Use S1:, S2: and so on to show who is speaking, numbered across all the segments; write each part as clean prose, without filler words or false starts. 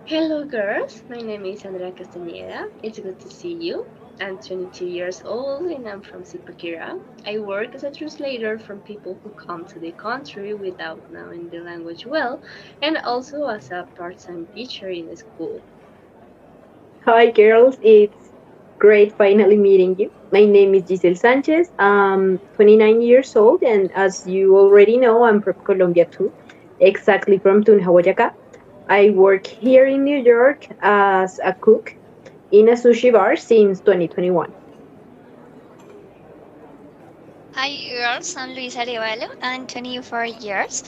S1: Hello, girls. My name is Andrea Castañeda. It's good to see you. I'm 22 years old and I'm from Zipaquirá. I work as a translator from people who come to the country without knowing the language well, and also as a part time teacher in the school.
S2: Hi, girls. It's great finally meeting you. My name is Giselle Sanchez. I'm 29 years old, and as you already know, I'm from Colombia too, exactly from Tunja, Boyacá. I work here in New York as a cook in a sushi bar since 2021.
S3: Hi girls, I'm Luisa Arevalo. I'm 24 years.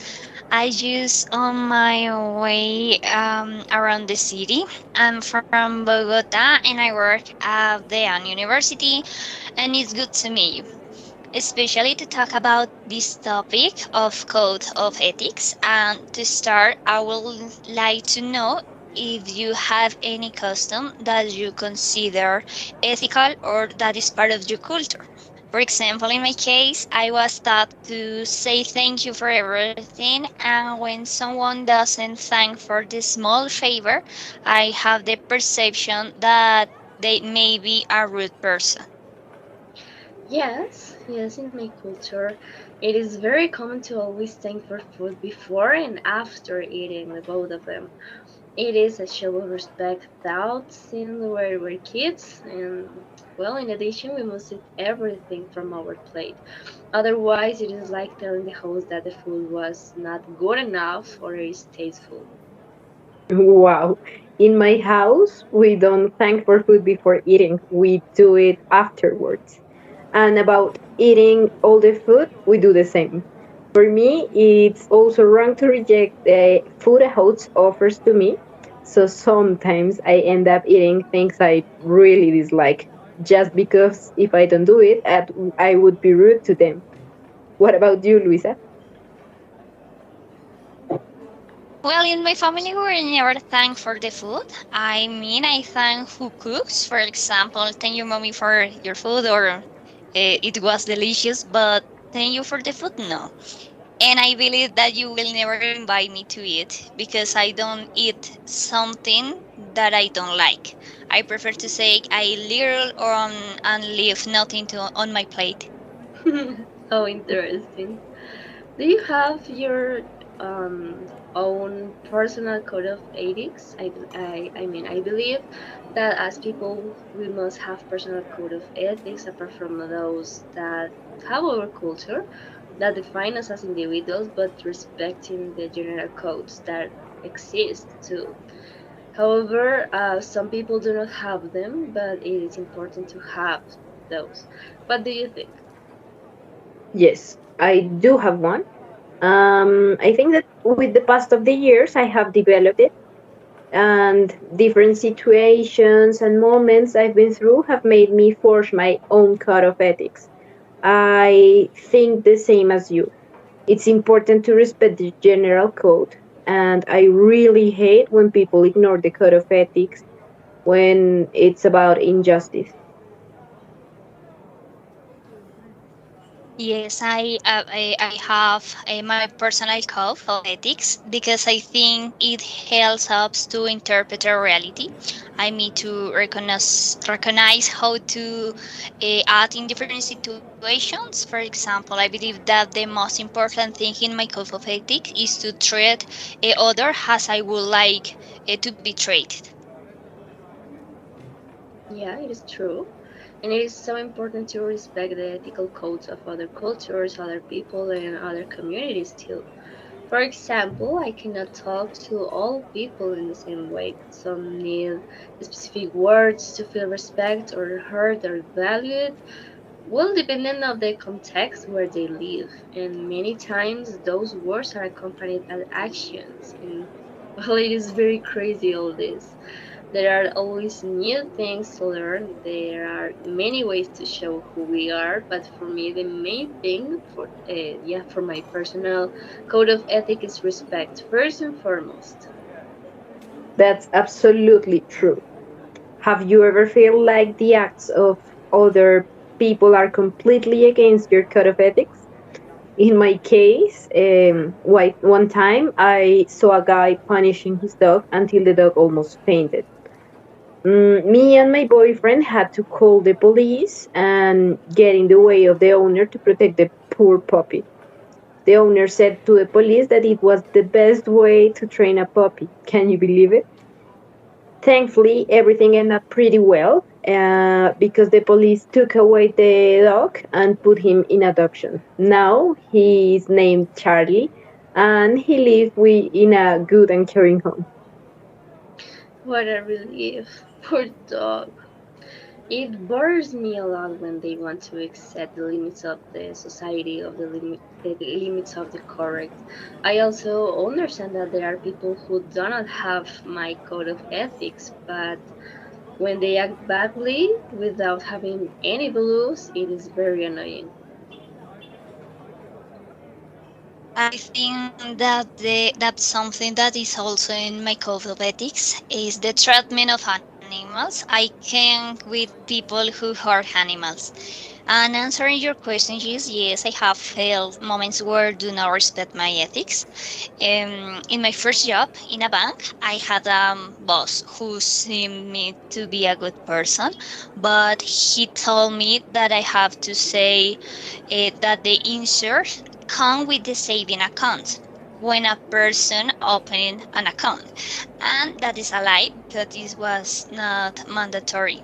S3: I just on my way around the city. I'm from Bogota and I work at the University and it's good to meet you. Especially to talk about this topic of code of ethics. And to start, I would like to know if you have any custom that you consider ethical or that is part of your culture. For example, in my case, I was taught to say thank you for everything, and when someone doesn't thank for the small favor, I have the perception that they may be a rude person.
S1: Yes, in my culture, it is very common to always thank for food before and after eating the both of them. It is a show of respect without since we're kids, and well, in addition, we must eat everything from our plate. Otherwise, it is like telling the host that the food was not good enough or is tasteful.
S2: Wow. In my house, we don't thank for food before eating, we do it afterwards. And about eating all the food, we do the same. For me, it's also wrong to reject the food a host offers to me. So sometimes I end up eating things I really dislike just because if I don't do it, I would be rude to them. What about you, Luisa?
S3: Well, in my family, we never thank for the food. I mean, I thank who cooks. For example, thank you, mommy, for your food, or it was delicious, but thank you for the food, no. And I believe that you will never invite me to eat because I don't eat something that I don't like. I prefer to say I little on and leave nothing on my plate.
S1: How interesting. Do you have your own personal code of ethics? I believe that as people, we must have personal code of ethics apart from those that have our culture that define us as individuals, but respecting the general codes that exist too. However, some people do not have them, but it is important to have those. What do you think?
S2: Yes, I do have one. I think that with the past of the years, I have developed it, and different situations and moments I've been through have made me forge my own code of ethics. I think the same as you. It's important to respect the general code, and I really hate when people ignore the code of ethics when it's about injustice.
S3: Yes, I have my personal code of ethics because I think it helps us to interpret a reality. I mean to recognize how to act in different situations. For example, I believe that the most important thing in my code of ethics is to treat other as I would like to be treated.
S1: Yeah, it is true. And it is so important to respect the ethical codes of other cultures, other people, and other communities too. For example, I cannot talk to all people in the same way. Some need specific words to feel respect or heard or valued. Well, depending on the context where they live, and many times those words are accompanied by actions. And well, it is very crazy all this. There are always new things to learn. There are many ways to show who we are, but for me, the main thing for my personal code of ethic is respect first and foremost.
S2: That's absolutely true. Have you ever felt like the acts of other people are completely against your code of ethics? In my case, one time I saw a guy punishing his dog until the dog almost fainted. Me and my boyfriend had to call the police and get in the way of the owner to protect the poor puppy. The owner said to the police that it was the best way to train a puppy. Can you believe it? Thankfully, everything ended up pretty well because the police took away the dog and put him in adoption. Now he's named Charlie and he lives in a good and caring home.
S1: What a relief. Poor dog. It bothers me a lot when they want to accept the limits of the society, of the limits of the correct. I also understand that there are people who do not have my code of ethics, but when they act badly without having any beliefs, it is very annoying.
S3: I think that that's something that is also in my code of ethics is the treatment of animals. I can't with people who hurt animals. And answering your question is yes, I have felt moments where do not respect my ethics. In my first job in a bank, I had a boss who seemed me to be a good person, but he told me that I have to say that the insert come with the saving account when a person opening an account, and that is a lie because this was not mandatory.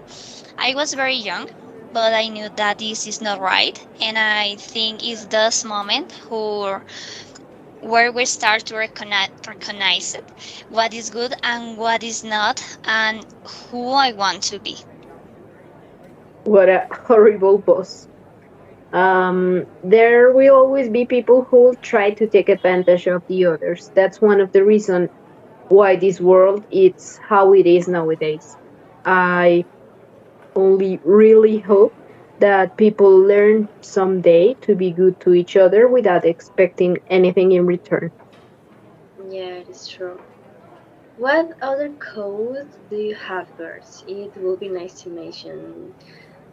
S3: I was very young, but I knew that this is not right, and I think it's this moment where we start to recognize it, what is good and what is not, and who I want to be.
S2: What a horrible boss. There will always be people who will try to take advantage of the others. That's one of the reasons why this world is how it is nowadays. I only really hope that people learn someday to be good to each other without expecting anything in return.
S1: Yeah, it is true. What other codes do you have, girls? It will be nice to mention.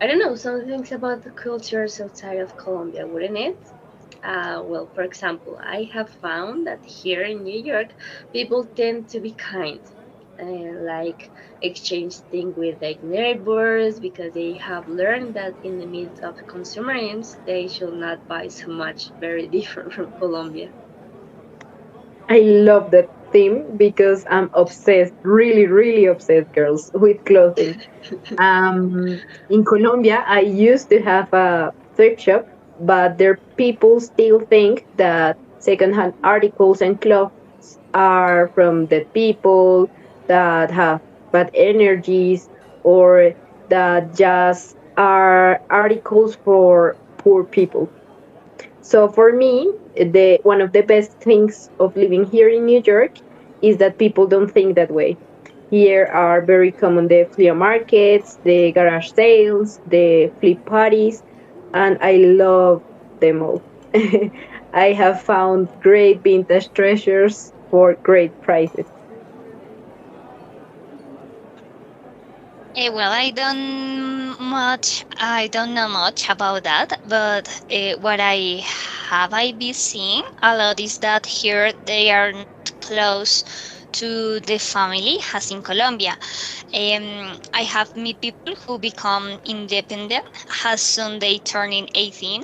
S1: I don't know, some things about the cultures outside of Colombia, wouldn't it? Well, for example, I have found that here in New York, people tend to be kind, like exchange things with their neighbors because they have learned that in the midst of consumerism, they should not buy so much. Very different from Colombia.
S2: I love that theme because I'm obsessed, really, really obsessed, girls, with clothing. In Colombia, I used to have a thrift shop, but there people still think that secondhand articles and clothes are from dead people that have bad energies or that just are articles for poor people. So for me, the one of the best things of living here in New York is that people don't think that way. Here are very common the flea markets, the garage sales, the flip parties, and I love them all. I have found great vintage treasures for great prices.
S3: Well, I don't know much about that, but what I been seeing a lot is that here they are not close to the family as in Colombia. I have met people who become independent as soon they turning 18,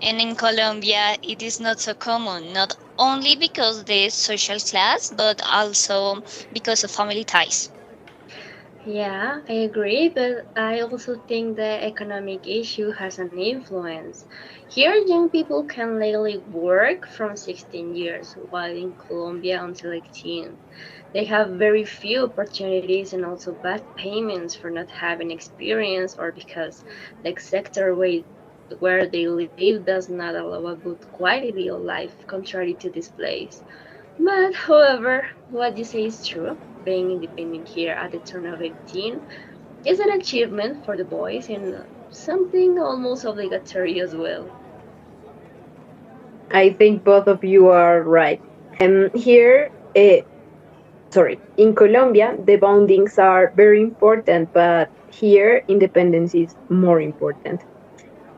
S3: and in Colombia it is not so common, not only because the social class, but also because of family ties.
S1: Yeah, I agree, but I also think the economic issue has an influence. Here, young people can legally work from 16 years, while in Colombia until 18. They have very few opportunities and also bad payments for not having experience or because the sector where they live does not allow a good quality of life, contrary to this place. But, however, what you say is true. Being independent here at the turn of 18 is an achievement for the boys and something almost obligatory as well.
S2: I think both of you are right. Here, sorry, in Colombia, the bondings are very important, but here, independence is more important.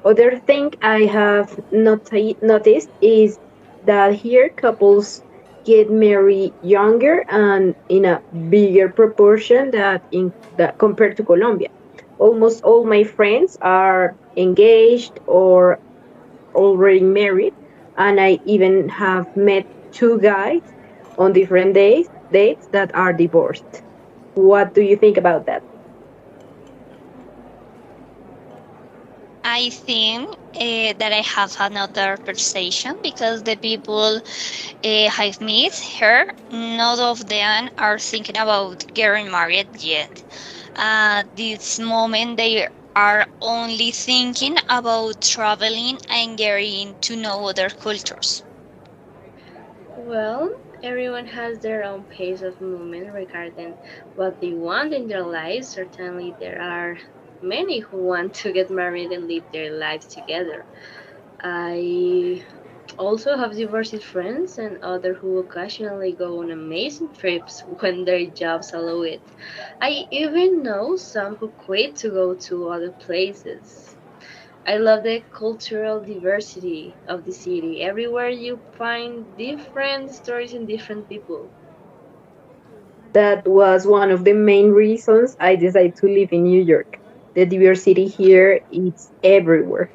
S2: Other thing I have noticed is that here couples get married younger and in a bigger proportion that compared to Colombia. Almost all my friends are engaged or already married, and I even have met two guys on different dates that are divorced. What do you think about that?
S3: I think that I have another perception because the people I've met here, none of them are thinking about getting married yet. At this moment, they are only thinking about traveling and getting to know other cultures.
S1: Well, everyone has their own pace of movement regarding what they want in their lives. Certainly, there are many who want to get married and live their lives together. I also have divorced friends and others who occasionally go on amazing trips when their jobs allow it. I even know some who quit to go to other places. I love the cultural diversity of the city. Everywhere you find different stories and different people.
S2: That was one of the main reasons I decided to live in New York. The diversity here is everywhere.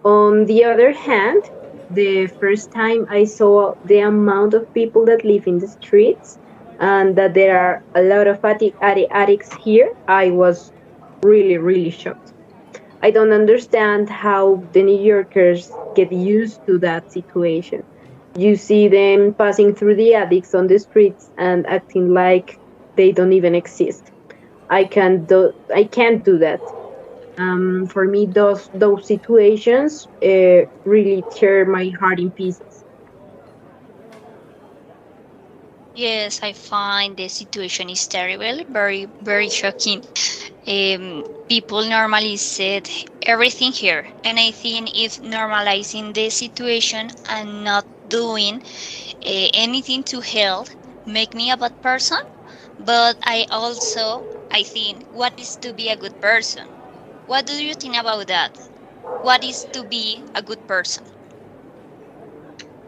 S2: On the other hand, the first time I saw the amount of people that live in the streets and that there are a lot of addicts here, I was really, really shocked. I don't understand how the New Yorkers get used to that situation. You see them passing through the addicts on the streets and acting like they don't even exist. I can't do that. For me, those situations really tear my heart in pieces.
S3: Yes, I find the situation is terrible, very, very shocking. People normally said everything here, and I think if normalizing the situation and not doing anything to help make me a bad person, but I think what is to be a good person? What do you think about that? What is to be a good person?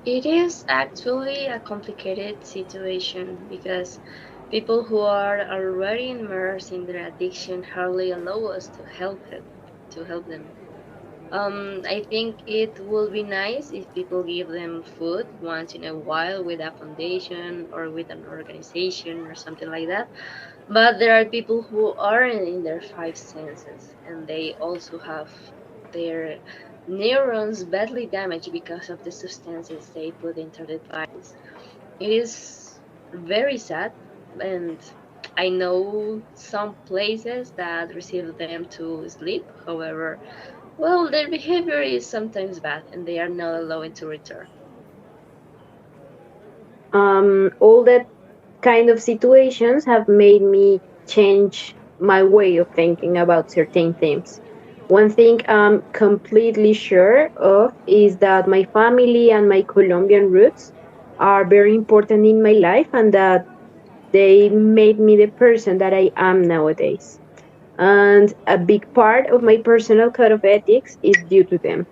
S1: It is actually a complicated situation because people who are already immersed in their addiction hardly allow us to help them. I think it would be nice if people give them food once in a while with a foundation or with an organization or something like that. But there are people who aren't in their five senses and they also have their neurons badly damaged because of the substances they put into their bodies. It is very sad, and I know some places that receive them to sleep. However, well, their behavior is sometimes bad and they are not allowed to return.
S2: All that kind of situations have made me change my way of thinking about certain things. One thing I'm completely sure of is that my family and my Colombian roots are very important in my life and that they made me the person that I am nowadays. And a big part of my personal code of ethics is due to them.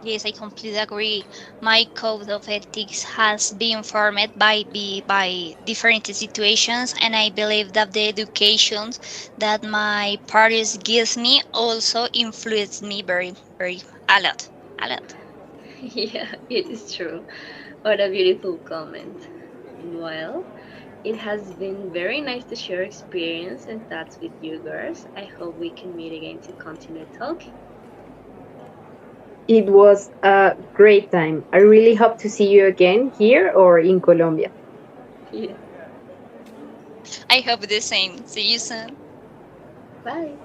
S3: Yes, I completely agree. My code of ethics has been formed by different situations, and I believe that the educations that my parents gives me also influenced me very, very a lot, a lot.
S1: Yeah, it is true. What a beautiful comment. Well, it has been very nice to share experience and thoughts with you girls. I hope we can meet again to continue talking.
S2: It was a great time. I really hope to see you again here or in Colombia.
S1: Yeah.
S3: I hope the same. See you soon.
S1: Bye.